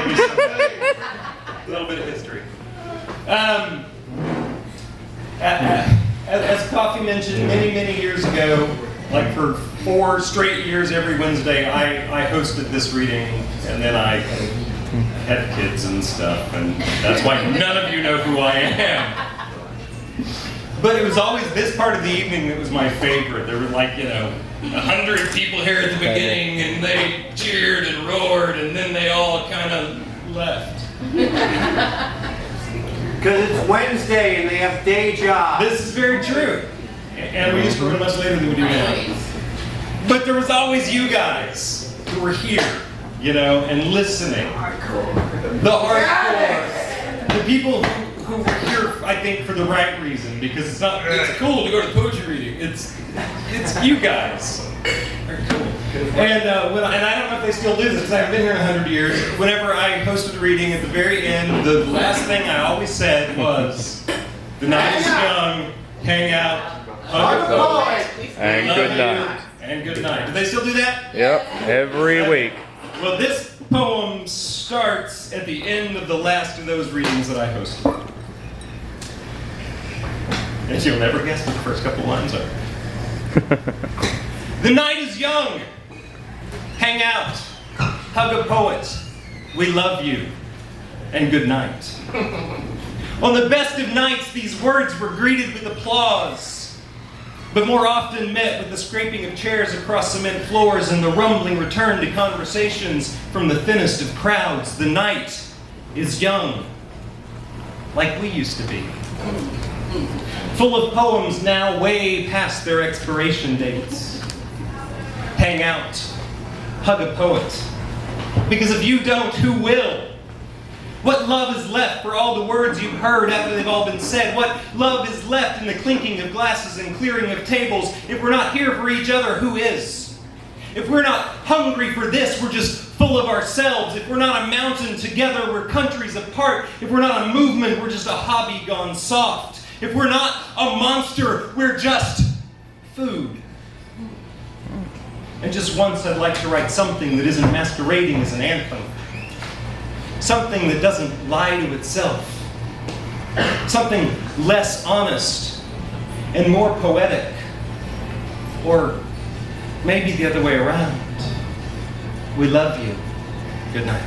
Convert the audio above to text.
A little bit of history. As Coffee mentioned many years ago, like for 4 straight years every Wednesday, I hosted this reading, and then I had kids and stuff, and that's why none of you know who I am. But it was always this part of the evening that was my favorite. There were 100 people here at the beginning, and they cheered and roared, and then they all kind of left. Because it's Wednesday and they have day jobs. This is very true. And we used to read much later than we do now. But there was always you guys who were here, and listening. The hardcore. The people who were here, I think, for the right reason. Because it's cool to go to poetry reading. It's you guys. Very cool. And I don't know if they still do this because I haven't been here in 100 years. Whenever I hosted a reading, at the very end, the last thing I always said was, "The night is young, hang out, hug a poet, and good night." And good night. Do they still do that? Yep, every week. Well, this poem starts at the end of the last of those readings that I hosted. And you'll never guess what the first couple lines are. The night is young. Hang out. Hug a poet. We love you. And good night. On the best of nights, these words were greeted with applause, but more often met with the scraping of chairs across cement floors and the rumbling return to conversations from the thinnest of crowds. The night is young, like we used to be. Full of poems now way past their expiration dates. Hang out. Hug a poet. Because if you don't, who will? What love is left for all the words you've heard after they've all been said? What love is left in the clinking of glasses and clearing of tables? If we're not here for each other, who is? If we're not hungry for this, we're just full of ourselves. If we're not a mountain together, we're countries apart. If we're not a movement, we're just a hobby gone soft. If we're not a monster, we're just food. And just once I'd like to write something that isn't masquerading as an anthem. Something that doesn't lie to itself. Something less honest and more poetic. Or maybe the other way around. We love you. Good night.